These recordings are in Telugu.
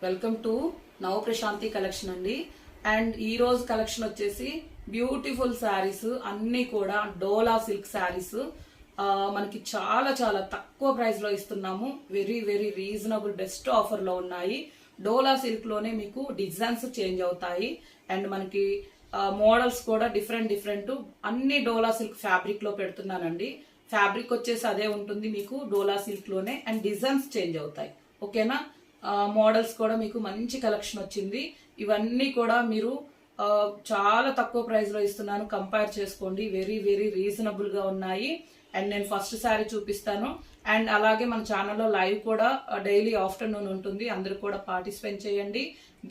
వెల్కమ్ టు నవ ప్రశాంతి కలెక్షన్ అండి. అండ్ ఈ రోజు కలెక్షన్ వచ్చేసి బ్యూటిఫుల్ శారీస్ అన్ని కూడా డోలా సిల్క్ శారీస్ మనకి చాలా చాలా తక్కువ ప్రైస్ లో ఇస్తున్నాము. Very very reasonable best offer లో ఉన్నాయి. డోలా సిల్క్ లోనే మీకు డిజైన్స్ చేంజ్ అవుతాయి అండ్ మనకి మోడల్స్ కూడా డిఫరెంట్ డిఫరెంట్ అన్ని డోలా సిల్క్ ఫ్యాబ్రిక్ లో పెడుతున్నానండి. ఫ్యాబ్రిక్ వచ్చేసి అదే ఉంటుంది మీకు డోలా సిల్క్ లోనే అండ్ డిజైన్స్ చేంజ్ అవుతాయి. ఓకేనా, మోడల్స్ కూడా మీకు మంచి కలెక్షన్ వచ్చింది. ఇవన్నీ కూడా మీరు చాలా తక్కువ ప్రైస్ లో ఇస్తున్నాను, కంపేర్ చేసుకోండి. వెరీ వెరీ రీజనబుల్ గా ఉన్నాయి. అండ్ నేను ఫస్ట్ శారీ చూపిస్తాను అండ్ అలాగే మన ఛానల్లో లైవ్ కూడా డైలీ ఆఫ్టర్నూన్ ఉంటుంది. అందరూ కూడా పార్టిసిపేట్ చేయండి.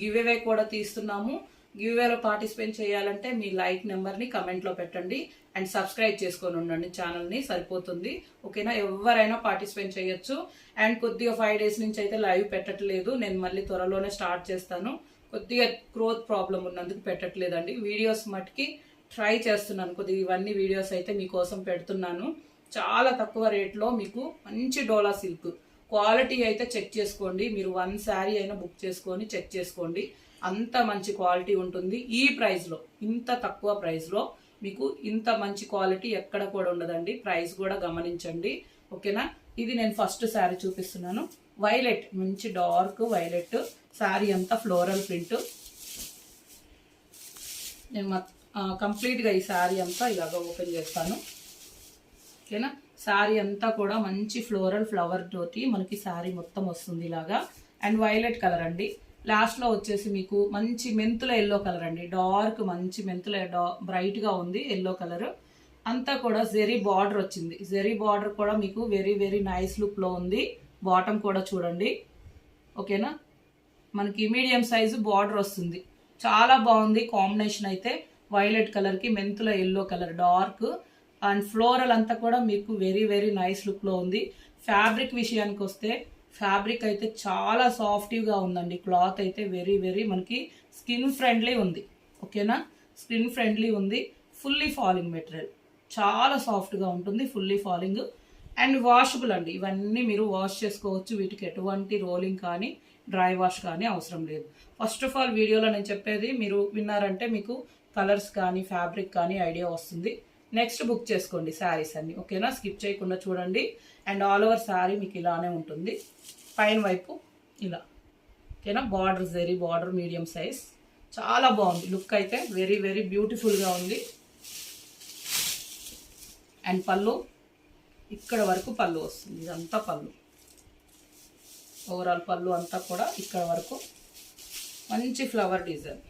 గివ్ అవే కూడా తీస్తున్నాము. గివ్ అవేలో పార్టిసిపేట్ చేయాలంటే మీ లైక్ నెంబర్ ని కమెంట్ లో పెట్టండి అండ్ సబ్స్క్రైబ్ చేసుకొని ఉండండి ఛానల్ ని, సరిపోతుంది. ఓకేనా, ఎవరైనా పార్టిసిపేట్ చేయొచ్చు. అండ్ కొద్దిగా 5 days నుంచి అయితే లైవ్ పెట్టట్లేదు. నేను మళ్ళీ త్వరలోనే స్టార్ట్ చేస్తాను. కొద్దిగా గ్రోత్ ప్రాబ్లం ఉన్నందుకు పెట్టట్లేదండి. వీడియోస్ మట్టుకి ట్రై చేస్తున్నాను. కొద్దిగా ఇవన్నీ వీడియోస్ అయితే మీకోసం పెడుతున్నాను. చాలా తక్కువ రేట్లో మీకు మంచి డోలా సిల్క్ క్వాలిటీ అయితే చెక్ చేసుకోండి. మీరు 1 శారీ అయినా బుక్ చేసుకొని చెక్ చేసుకోండి. అంత మంచి క్వాలిటీ ఉంటుంది. ఈ ప్రైస్ లో, ఇంత తక్కువ ప్రైస్ లో మీకు ఇంత మంచి క్వాలిటీ ఎక్కడ కూడా ఉండదండి. ప్రైస్ కూడా గమనించండి. ఓకేనా, ఇది నేను ఫస్ట్ శారీ చూపిస్తున్నాను. వైలెట్, మంచి డార్క్ వైలెట్ శారీ అంతా ఫ్లోరల్ ప్రింట్. నేను కంప్లీట్ గా ఈ శారీ అంతా ఇలాగ ఓపెన్ చేస్తాను. ఓకేనా, శారీ అంతా కూడా మంచి ఫ్లోరల్ ఫ్లవర్ తోటి మనకి శారీ మొత్తం వస్తుంది ఇలాగా. అండ్ వైలెట్ కలర్ అండి. లాస్ట్ లో వచ్చేసి మీకు మంచి మెంతుల ఎల్లో కలర్ అండి. డార్క్ మంచి మెంతుల బ్రైట్ గా ఉంది ఎల్లో కలర్. అంతా కూడా జెరీ బార్డర్ వచ్చింది. జెరీ బార్డర్ కూడా మీకు వెరీ వెరీ నైస్ లుక్ లో ఉంది. బాటమ్ కూడా చూడండి. ఓకేనా, మనకి మీడియం సైజు బార్డర్ వస్తుంది. చాలా బాగుంది కాంబినేషన్ అయితే. వైలెట్ కలర్ కి మెంతుల yellow colour dark and floral అంతా కూడా మీకు వెరీ వెరీ నైస్ లుక్ లో ఉంది. ఫ్యాబ్రిక్ విషయానికి వస్తే ఫ్యాబ్రిక్ అయితే చాలా సాఫ్ట్గా ఉందండి. క్లాత్ అయితే వెరీ వెరీ మనకి స్కిన్ ఫ్రెండ్లీ ఉంది. ఓకేనా, స్కిన్ ఫ్రెండ్లీ ఉంది. ఫుల్లీ ఫాలింగ్ మెటీరియల్, చాలా సాఫ్ట్గా ఉంటుంది. ఫుల్లీ ఫాలింగ్ అండ్ వాషబుల్ అండి. ఇవన్నీ మీరు వాష్ చేసుకోవచ్చు. వీటికి ఎటువంటి రోలింగ్ కానీ డ్రై వాష్ కానీ అవసరం లేదు. ఫస్ట్ ఆఫ్ ఆల్ వీడియోలో నేను చెప్పేది మీరు విన్నారంటే మీకు కలర్స్ కానీ ఫ్యాబ్రిక్ కానీ ఐడియా వస్తుంది. నెక్స్ట్ బుక్ చేసుకోండి శారీస్ అన్ని. ఓకేనా, స్కిప్ చేయకుండా చూడండి. అండ్ ఆల్ ఓవర్ శారీ మీకు ఇలానే ఉంటుంది. పైన వైపు ఇలా. ఓకేనా, border zari border medium size, చాలా బాగుంది. లుక్ అయితే వెరీ వెరీ బ్యూటిఫుల్గా ఉంది. అండ్ పళ్ళు ఇక్కడ వరకు పళ్ళు వస్తుంది. ఇదంతా పళ్ళు, ఓవరాల్ పళ్ళు అంతా కూడా ఇక్కడ వరకు మంచి ఫ్లవర్ డిజైన్,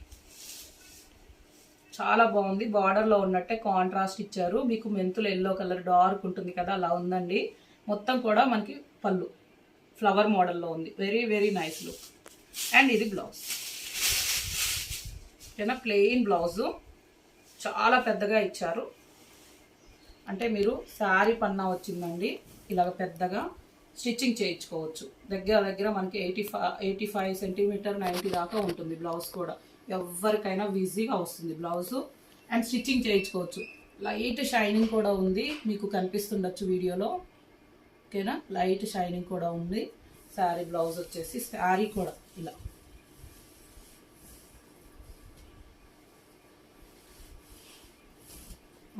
చాలా బాగుంది. బార్డర్లో ఉన్నట్టే కాంట్రాస్ట్ ఇచ్చారు. మీకు మెంతులు ఎల్లో కలర్ డార్క్ ఉంటుంది కదా, అలా ఉందండి. మొత్తం కూడా మనకి పళ్ళు ఫ్లవర్ మోడల్లో ఉంది. Very very nice look. And ఇది బ్లౌజ్. ఓకేనా, ప్లెయిన్ బ్లౌజు చాలా పెద్దగా ఇచ్చారు. అంటే మీరు శారీ పన్నా వచ్చిందండి ఇలాగ పెద్దగా స్టిచ్చింగ్ చేయించుకోవచ్చు. దగ్గర దగ్గర మనకి 85 సెంటీమీటర్ 90 దాకా ఉంటుంది. బ్లౌజ్ కూడా ఎవరికైనా ఈజీగా వస్తుంది బ్లౌజు. అండ్ స్టిచ్చింగ్ చేయించుకోవచ్చు. లైట్ షైనింగ్ కూడా ఉంది, మీకు కనిపిస్తుండొచ్చు వీడియోలో. ఓకేనా, లైట్ షైనింగ్ కూడా ఉంది. శారీ బ్లౌజ్ వచ్చేసి శారీ కూడా ఇలా.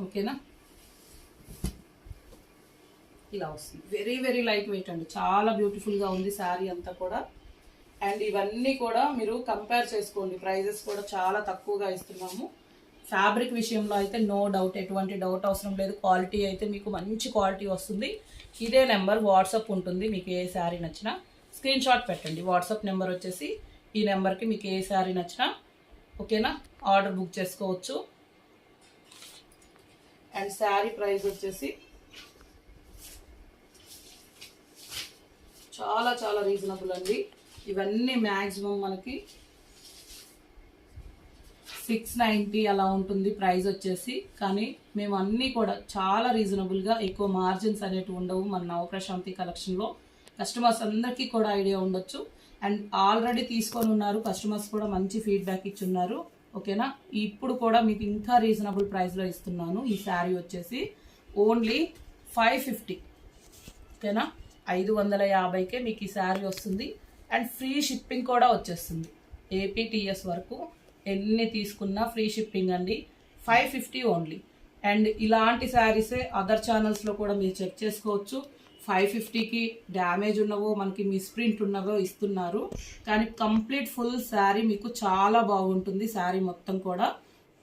ఓకేనా, ఇలా వస్తుంది. వెరీ వెరీ లైట్ వెయిట్ అండి. చాలా బ్యూటిఫుల్గా ఉంది శారీ అంతా కూడా. అండ్ ఇవన్నీ కూడా మీరు కంపేర్ చేసుకోండి. ప్రైజెస్ కూడా చాలా తక్కువగా ఇస్తున్నాము. ఫ్యాబ్రిక్ విషయంలో అయితే నో డౌట్, ఎటువంటి డౌట్ అవసరం లేదు. క్వాలిటీ అయితే మీకు మంచి క్వాలిటీ వస్తుంది. ఇదే నెంబర్ వాట్సాప్ ఉంటుంది. మీకు ఏ శారీ నచ్చినా స్క్రీన్ షాట్ పెట్టండి. వాట్సాప్ నెంబర్ వచ్చేసి ఈ నెంబర్కి మీకు ఏ శారీ నచ్చినా ఓకేనా ఆర్డర్ బుక్ చేసుకోవచ్చు. అండ్ శారీ ప్రైస్ వచ్చేసి చాలా చాలా రీజనబుల్ అండి. ఇవన్నీ మ్యాక్సిమం మనకి 690 అలా ఉంటుంది ప్రైస్ వచ్చేసి. కానీ మేము అన్నీ కూడా చాలా రీజనబుల్గా, ఎక్కువ మార్జిన్స్ అనేవి ఉండవు మన నవప్రశాంతి కలెక్షన్లో. కస్టమర్స్ అందరికీ కూడా ఐడియా ఉండొచ్చు. అండ్ ఆల్రెడీ తీసుకొని ఉన్నారు కస్టమర్స్ కూడా, మంచి ఫీడ్బ్యాక్ ఇచ్చున్నారు. ఓకేనా, ఇప్పుడు కూడా మీకు ఇంకా రీజనబుల్ ప్రైస్లో ఇస్తున్నాను. ఈ శారీ వచ్చేసి ఓన్లీ 550. ఓకేనా, 550కే మీకు ఈ శారీ వస్తుంది. అండ్ ఫ్రీ షిప్పింగ్ కూడా వచ్చేస్తుంది. ఏపీటీఎస్ వరకు ఎన్ని తీసుకున్నా ఫ్రీ షిప్పింగ్ అండి. 550 ఓన్లీ. అండ్ ఇలాంటి శారీసే అదర్ ఛానల్స్లో కూడా మీరు చెక్ చేసుకోవచ్చు. 550కి డ్యామేజ్ ఉన్నవో మనకి మిస్ప్రింట్ ఉన్నవో ఇస్తున్నారు, కానీ కంప్లీట్ ఫుల్ శారీ మీకు చాలా బాగుంటుంది. శారీ మొత్తం కూడా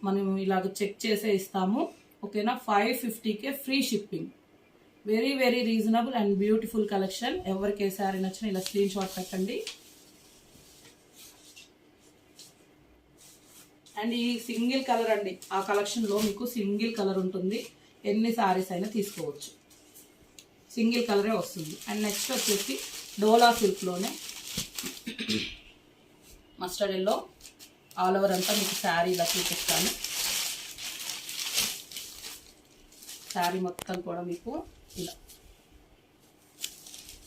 మనం ఇలాగ చెక్ చేసే ఇస్తాము. ఓకేనా, 550కే free shipping. Very very reasonable and beautiful collection. ఎవరికి ఏ శారీ నచ్చినా ఇలా స్క్రీన్ షాట్ పెట్టండి. అండ్ ఈ సింగిల్ కలర్ అండి, ఆ కలెక్షన్లో మీకు సింగిల్ కలర్ ఉంటుంది. ఎన్ని శారీస్ అయినా తీసుకోవచ్చు, సింగిల్ కలరే వస్తుంది. అండ్ నెక్స్ట్ వచ్చేసి డోలా సిల్క్లోనే మస్టర్డ్ ఎల్లో ఆల్ ఓవర్ అంతా మీకు శారీ ఇలా చూపిస్తాను. శారీ మొత్తం కూడా మీకు ఇలా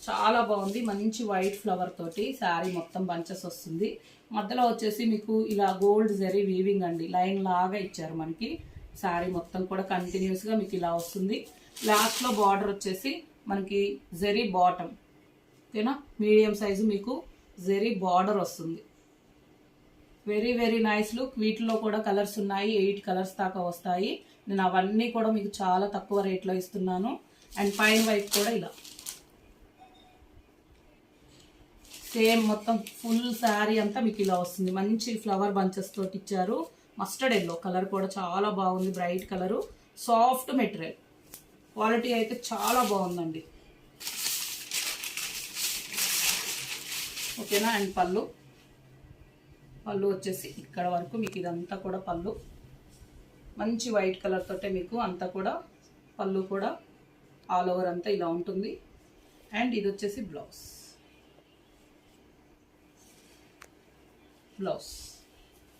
చాలా బాగుంది. మంచి వైట్ ఫ్లవర్ తోటి శారీ మొత్తం బంచెస్ వస్తుంది. మధ్యలో వచ్చేసి మీకు ఇలా గోల్డ్ జరీ వీవింగ్ అండి, లైన్ లాగా ఇచ్చారు మనకి. శారీ మొత్తం కూడా కంటిన్యూస్గా మీకు ఇలా వస్తుంది. లాస్ట్లో బార్డర్ వచ్చేసి మనకి జరీ బాటమ్. ఓకేనా, మీడియం సైజు మీకు జరీ బార్డర్ వస్తుంది. Very very nice look. వీటిలో కూడా కలర్స్ ఉన్నాయి, 8 కలర్స్ దాకా వస్తాయి. నేను అవన్నీ కూడా మీకు చాలా తక్కువ రేట్లో ఇస్తున్నాను. అండ్ పైన వైపు కూడా ఇలా సేమ్ మొత్తం ఫుల్ శారీ అంతా మీకు ఇలా వస్తుంది. మంచి ఫ్లవర్ బంచెస్ తోటి ఇచ్చారు. మస్టర్డ్ ఎల్లో కలర్ కూడా చాలా బాగుంది, bright colour, soft material, quality అయితే చాలా బాగుందండి. ఓకేనా, అండ్ పళ్ళు వచ్చేసి ఇక్కడ వరకు మీకు ఇదంతా కూడా పళ్ళు మంచి వైట్ కలర్ తోటే మీకు అంతా కూడా పళ్ళు కూడా ఆల్ ఓవర్ అంతా ఇలా ఉంటుంది. అండ్ ఇది వచ్చేసి బ్లౌజ్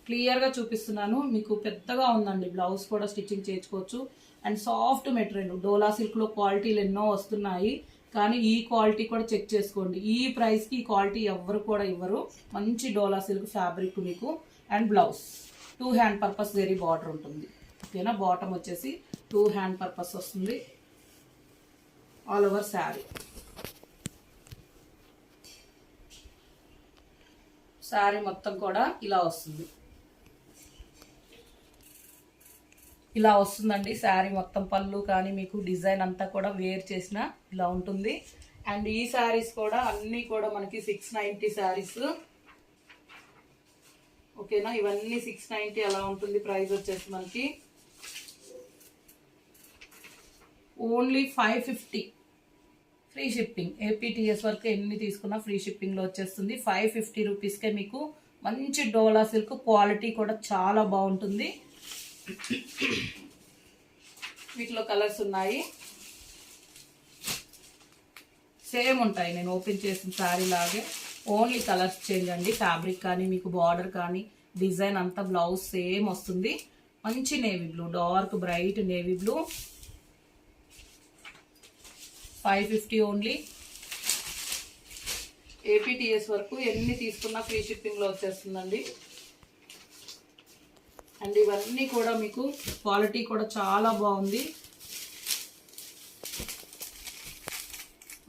క్లియర్గా చూపిస్తున్నాను మీకు. పెద్దగా ఉందండి, బ్లౌజ్ కూడా స్టిచ్చింగ్ చేయించుకోవచ్చు. అండ్ సాఫ్ట్ మెటీరియల్, డోలా సిల్క్లో క్వాలిటీలు ఎన్నో వస్తున్నాయి, కానీ ఈ క్వాలిటీ కూడా చెక్ చేసుకోండి. ఈ ప్రైస్కి ఈ క్వాలిటీ ఎవరు కూడా ఇవ్వరు. మంచి డోలా సిల్క్ ఫ్యాబ్రిక్ మీకు. And blouse 2 hand purpose very border ఉంటుంది. ఓకేనా, బాటమ్ వచ్చేసి 2 హ్యాండ్ పర్పస్ వస్తుంది. ఆల్ ఓవర్ శారీ మొత్తం కూడా ఇలా వస్తుంది. ఇలా వస్తుందండి శారీ మొత్తం. పళ్ళు కానీ మీకు డిజైన్ అంతా కూడా వేర్ చేసిన ఇలా ఉంటుంది. అండ్ ఈ శారీస్ కూడా అన్నీ కూడా మనకి 690 శారీస్. ఓకేనా, ఇవన్నీ 690 అలా ఉంటుంది. ప్రైస్ వచ్చేసి మనకి ఓన్లీ 550 ఫ్రీ షిప్పింగ్. ఏపీటీఎస్ వరకు ఎన్ని తీసుకున్నా ఫ్రీ షిప్పింగ్లో వచ్చేస్తుంది. 550 రూపీస్కే మీకు మంచి డోలా సిల్క్, క్వాలిటీ కూడా చాలా బాగుంటుంది. వీటిలో కలర్స్ ఉన్నాయి, సేమ్ ఉంటాయి. నేను ఓపెన్ చేసిన శారీ లాగే, ఓన్లీ కలర్స్ చేంజ్ అండి. ఫ్యాబ్రిక్ కానీ మీకు బార్డర్ కానీ డిజైన్ అంతా బ్లౌజ్ సేమ్ వస్తుంది. మంచి navy blue, dark bright navy blue. 550 only. APTS వరకు ఎన్ని తీసుకున్నా ఫ్రీ షిప్పింగ్లో వచ్చేస్తుందండి. అండ్ ఇవన్నీ కూడా మీకు క్వాలిటీ కూడా చాలా బాగుంది.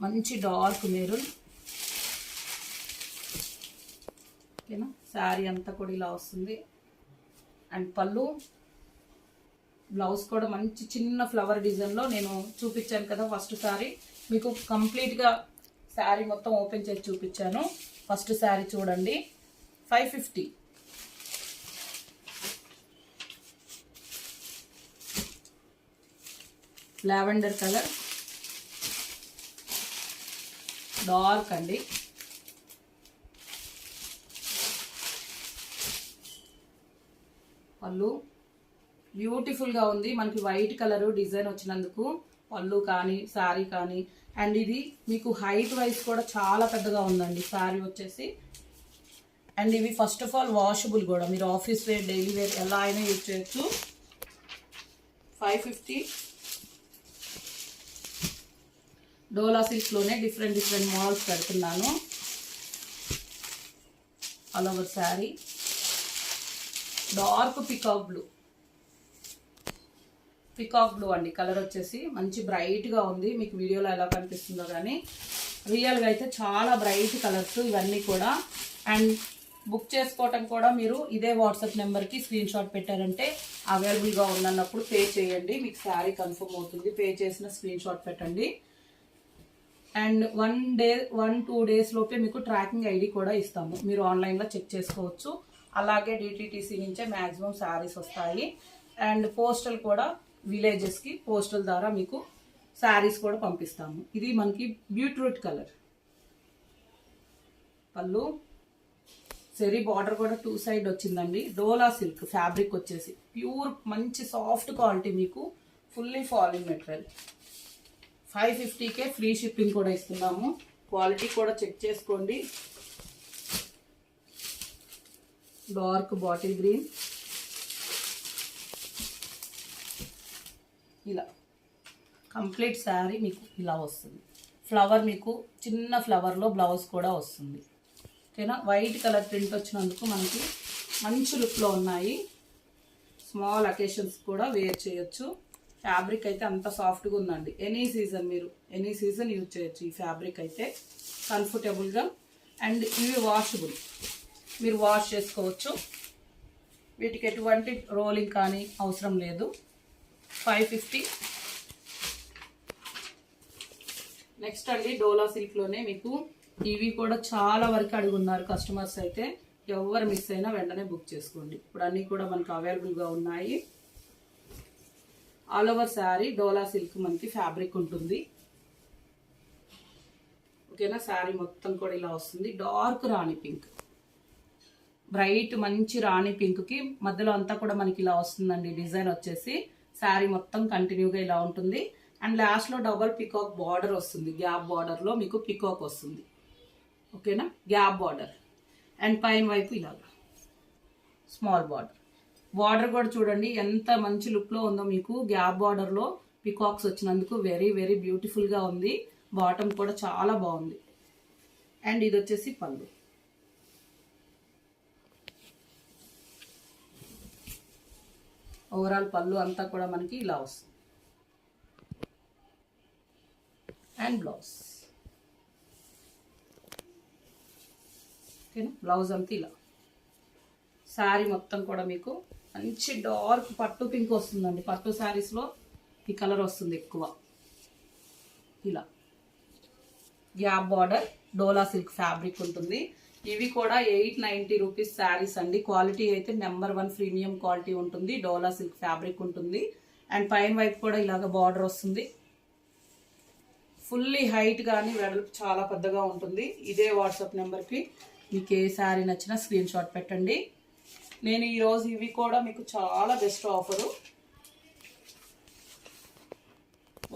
మంచి డార్క్ మెరూన్. ఓకేనా, శారీ అంతా కూడా ఇలా వస్తుంది. అండ్ పళ్ళు, బ్లౌజ్ కూడా మంచి చిన్న ఫ్లవర్ డిజైన్లో నేను చూపించాను కదా ఫస్ట్ శారీ. మీకు కంప్లీట్గా శారీ మొత్తం ఓపెన్ చేసి చూపించాను. ఫస్ట్ శారీ చూడండి, 550. లావెండర్ కలర్, డార్క్ అండి. పళ్ళు బ్యూటిఫుల్గా ఉంది. మనకి వైట్ కలర్ డిజైన్ వచ్చినందుకు పళ్ళు కానీ శారీ కానీ. అండ్ ఇది మీకు హైట్ వైజ్ కూడా చాలా పెద్దగా ఉందండి శారీ వచ్చేసి. అండ్ ఇవి ఫస్ట్ ఆఫ్ ఆల్ వాషబుల్ కూడా, మీరు ఆఫీస్ వేర్ డైలీ వేర్ ఎలా అయినా యూజ్ చేయొచ్చు. 550. డోలా సిల్క్లోనే డిఫరెంట్ మోడల్స్ పెడుతున్నాను. All over sari dark peacock blue, peacock blue అండి కలర్ వచ్చేసి మంచి బ్రైట్ గా ఉంది. మీకు వీడియోలో ఎలా కనిపిస్తుందో కానీ రియల్ గా అయితే చాలా బ్రైట్ కలర్స్ ఇవన్నీ కూడా. అండ్ బుక్ చేసుకోవటం కూడా మీరు ఇదే వాట్సాప్ నెంబర్కి స్క్రీన్ షాట్ పెట్టారంటే అవైలబుల్గా ఉందన్నప్పుడు పే చేయండి, మీకు శారీ కన్ఫర్మ్ అవుతుంది. పే చేసిన స్క్రీన్ షాట్ పెట్టండి. అండ్ 1-2 డేస్ లోపే మీకు ట్రాకింగ్ ఐడి కూడా ఇస్తాము, మీరు ఆన్లైన్లో చెక్ చేసుకోవచ్చు. అలాగే డిటిటీసీ నుంచే మ్యాక్సిమం శారీస్ వస్తాయి. అండ్ పోస్టల్ కూడా విలేజెస్కి పోస్టల్ ద్వారా మీకు శారీస్ కూడా పంపిస్తాము. ఇది మనకి బీట్రూట్ కలర్ పళ్ళు, సెరీ బార్డర్ కూడా 2 సైడ్ వచ్చిందండి. డోలా సిల్క్ ఫ్యాబ్రిక్ వచ్చేసి ప్యూర్ మంచి సాఫ్ట్ క్వాలిటీ, మీకు ఫుల్లీ ఫాలింగ్ మెటీరియల్. 550కే ఫ్రీ షిప్పింగ్ కూడా ఇస్తున్నాము. క్వాలిటీ కూడా చెక్ చేసుకోండి. డార్క్ బాటిల్ గ్రీన్, ఇలా కంప్లీట్ శారీ మీకు ఇలా వస్తుంది. ఫ్లవర్ మీకు చిన్న ఫ్లవర్లో బ్లౌజ్ కూడా వస్తుంది. ఓకేనా, వైట్ కలర్ ప్రింట్ వచ్చినందుకు మనకి మంచి లుక్లో ఉన్నాయి. స్మాల్ అకేషన్స్ కూడా వేర్ చేయొచ్చు. ఫ్యాబ్రిక్ అయితే అంత సాఫ్ట్గా ఉందండి. ఎనీ సీజన్ యూజ్ చేయొచ్చు ఈ ఫ్యాబ్రిక్ అయితే కంఫర్టబుల్గా. అండ్ ఇవి వాషబుల్, మీరు వాష్ చేసుకోవచ్చు. వీటికి ఎటువంటి రోలింగ్ కానీ అవసరం లేదు. 550. నెక్స్ట్ అండి డోలా సిల్క్లోనే మీకు ఇవి కూడా చాలా వరకు అడుగున్నారు కస్టమర్స్ అయితే. ఎవరు మిస్ అయినా వెంటనే బుక్ చేసుకోండి. ఇప్పుడు అన్నీ కూడా మనకు అవైలబుల్గా ఉన్నాయి. ఆల్ ఓవర్ శారీ డోలా సిల్క్ మనకి ఫ్యాబ్రిక్ ఉంటుంది. ఓకేనా, శారీ మొత్తం కూడా ఇలా వస్తుంది. డార్క్ రాణి పింక్, బ్రైట్ మంచి రాణి పింక్కి మధ్యలో అంతా కూడా మనకి ఇలా వస్తుందండి. డిజైన్ వచ్చేసి శారీ మొత్తం కంటిన్యూగా ఇలా ఉంటుంది. అండ్ లాస్ట్లో డబల్ పికాక్ బార్డర్ వస్తుంది. గ్యాప్ బార్డర్లో మీకు పికాక్ వస్తుంది. ఓకేనా, గ్యాప్ బార్డర్. అండ్ పైన వైపు ఇలాగా స్మాల్ బార్డర్. బార్డర్ కూడా చూడండి ఎంత మంచి లుక్లో ఉందో. మీకు గ్యాప్ బార్డర్లో పికాక్స్ వచ్చినందుకు వెరీ వెరీ బ్యూటిఫుల్గా ఉంది. బాటమ్ కూడా చాలా బాగుంది. అండ్ ఇది వచ్చేసి పళ్ళు. ఓవరాల్ పళ్ళు అంతా కూడా మనకి ఇలా వస్తుంది. And blouse. ఓకేనా, బ్లౌజ్ అంతా ఇలా. శారీ మొత్తం కూడా మీకు మంచి డార్క్ పట్టు పింక్ వస్తుందండి. పట్టు శారీస్లో ఈ కలర్ వస్తుంది ఎక్కువ. ఇలా గ్యాప్ బార్డర్, డోలా సిల్క్ ఫ్యాబ్రిక్ ఉంటుంది. ఇవి కూడా 890 రూపీస్ శారీస్ అండి. క్వాలిటీ అయితే నెంబర్ 1 ప్రీమియం క్వాలిటీ ఉంటుంది. డోలా సిల్క్ ఫ్యాబ్రిక్ ఉంటుంది. అండ్ పైన వైపు కూడా ఇలాగ బార్డర్ వస్తుంది. ఫుల్లీ హైట్ కానీ వెడల్పు చాలా పెద్దగా ఉంటుంది. ఇదే వాట్సాప్ నెంబర్కి మీకు ఏ శారీ నచ్చినా స్క్రీన్ షాట్ పెట్టండి. నేను ఈరోజు ఇవి కూడా మీకు చాలా బెస్ట్ ఆఫరు.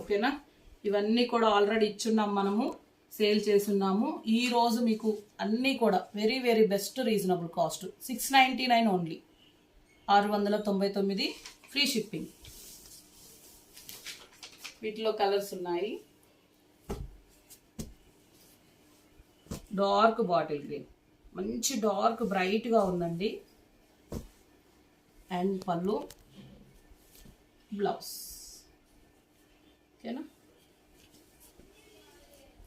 ఓకేనా, ఇవన్నీ కూడా ఆల్రెడీ ఇచ్చున్నాం, మనము సేల్ చేస్తున్నాము. ఈరోజు మీకు అన్నీ కూడా very very best reasonable cost. 699 only, 699 free shipping. వీటిలో కలర్స్ ఉన్నాయి. డార్క్ బాటిల్ గ్రీన్, మంచి డార్క్ బ్రైట్గా ఉందండి. అండ్ పళ్ళు, బ్లౌజ్. ఓకేనా,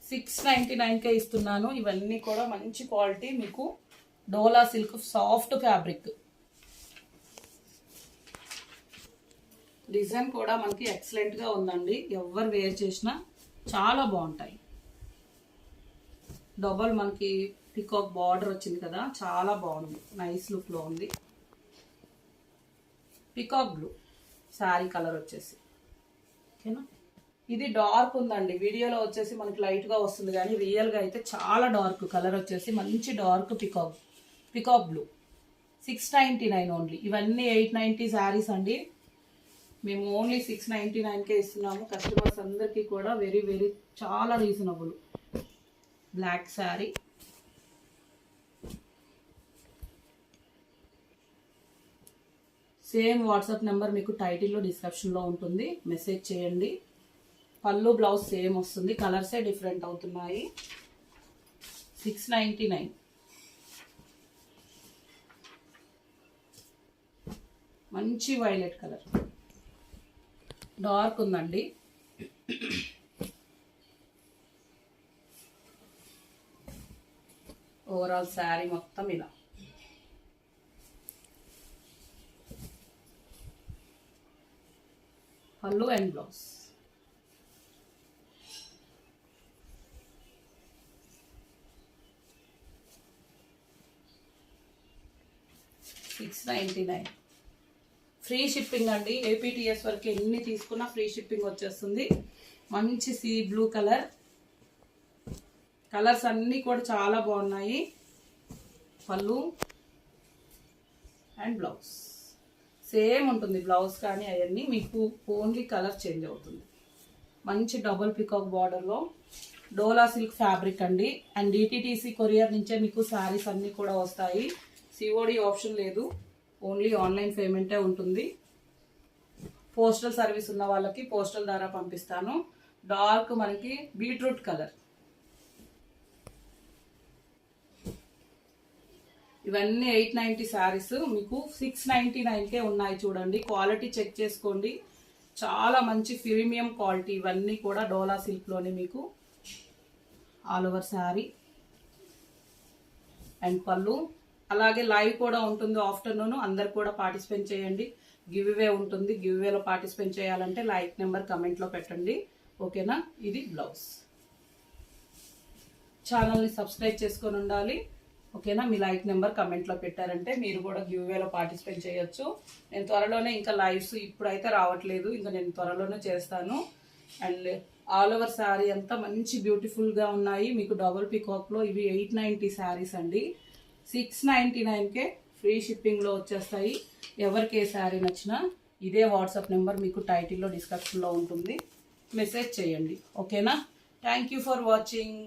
699కే ఇస్తున్నాను. ఇవన్నీ కూడా మంచి క్వాలిటీ, మీకు డోలా సిల్క్ సాఫ్ట్ ఫ్యాబ్రిక్. డిజైన్ కూడా మనకి ఎక్సలెంట్గా ఉందండి. ఎవరు వేర్ చేసినా చాలా బాగుంటాయి. డబల్ మనకి పికాక్ బార్డర్ వచ్చింది కదా, చాలా బాగుంది. నైస్ లుక్లో ఉంది. పికాక్ బ్లూ శారీ కలర్ వచ్చేసి. ఓకేనా, ఇది డార్క్ ఉందండి. వీడియోలో వచ్చేసి మనకి లైట్గా వస్తుంది కానీ రియల్గా అయితే చాలా డార్క్ కలర్ వచ్చేసి. మంచి డార్క్ పికాక్ బ్లూ. 699 ఓన్లీ. ఇవన్నీ 890 శారీస్ అండి. మేము ఓన్లీ 699కే ఇస్తున్నాము. కస్టమర్స్ అందరికీ కూడా వెరీ వెరీ చాలా reasonable. Black sari, same WhatsApp number మీకు టైటిల్లో డిస్క్రిప్షన్లో ఉంటుంది, మెసేజ్ చేయండి. పళ్ళు బ్లౌజ్ సేమ్ వస్తుంది, కలర్సే డిఫరెంట్ అవుతున్నాయి. 699. మంచి వైలెట్ కలర్. డార్క్ ఉందండి. ఓవరాల్ శారీ మొత్తం ఇలా. పళ్ళు అండ్ బ్లౌజ్. $699. ఫ్రీ షిప్పింగ్ అండి. APTS వరకు ఎన్ని తీసుకున్నా ఫ్రీ షిప్పింగ్ వచ్చేస్తుంది. మంచి సీ బ్లూ కలర్. కలర్స్ అన్నీ కూడా చాలా బాగున్నాయి. పళ్ళు అండ్ బ్లౌజ్ సేమ్ ఉంటుంది. బ్లౌజ్ కానీ అవన్నీ మీకు ఓన్లీ కలర్ చేంజ్ అవుతుంది. మంచి డబుల్ పికాక్ బార్డర్లో డోలా సిల్క్ ఫ్యాబ్రిక్ అండి. అండ్ DTTC కొరియర్ నుంచే మీకు శారీస్ అన్నీ కూడా వస్తాయి. COD ఆప్షన్ లేదు, ఓన్లీ ఆన్లైన్ పేమెంటే ఉంటుంది. పోస్టల్ సర్వీస్ ఉన్న వాళ్ళకి పోస్టల్ ద్వారా పంపిస్తాను. డార్క్ మనకి బీట్రూట్ కలర్. ఇవన్నీ 890 శారీస్ మీకు 699కే ఉన్నాయి. చూడండి, క్వాలిటీ చెక్ చేసుకోండి. చాలా మంచి ప్రీమియం క్వాలిటీ. ఇవన్నీ కూడా డోలా సిల్క్లోనే మీకు ఆల్ ఓవర్ శారీ అండ్ పళ్ళు. అలాగే లైవ్ కూడా ఉంటుంది ఆఫ్టర్నూన్. అందరు కూడా పార్టిసిపేట్ చేయండి. గివ్ అవే ఉంటుంది. గివ్ అవేలో పార్టిసిపేట్ చేయాలంటే లైక్ నెంబర్ కమెంట్లో పెట్టండి. ఓకేనా? ఇది బ్లౌజ్. ఛానల్ని సబ్స్క్రైబ్ చేసుకొని ఉండాలి. ఓకేనా? మీ లైక్ నెంబర్ కమెంట్లో పెట్టారంటే మీరు కూడా గివ్ అవేలో పార్టిసిపేట్ చేయొచ్చు. నేను త్వరలోనే ఇంకా లైవ్స్ ఇప్పుడైతే రావట్లేదు, ఇంకా నేను త్వరలోనే చేస్తాను. అండ్ ఆల్ ఓవర్ శారీ అంతా మంచి బ్యూటిఫుల్గా ఉన్నాయి. మీకు డబుల్ పికాక్లో ఇవి 890 శారీస్ అండి. 699కే ఫ్రీ షిప్పింగ్లో వచ్చేస్తాయి. ఎవరికి ఏ శారీ నచ్చినా ఇదే వాట్సాప్ నెంబర్ మీకు టైటిల్లో డిస్క్రిప్షన్లో ఉంటుంది. మెసేజ్ చేయండి. ఓకేనా? Thank you for watching.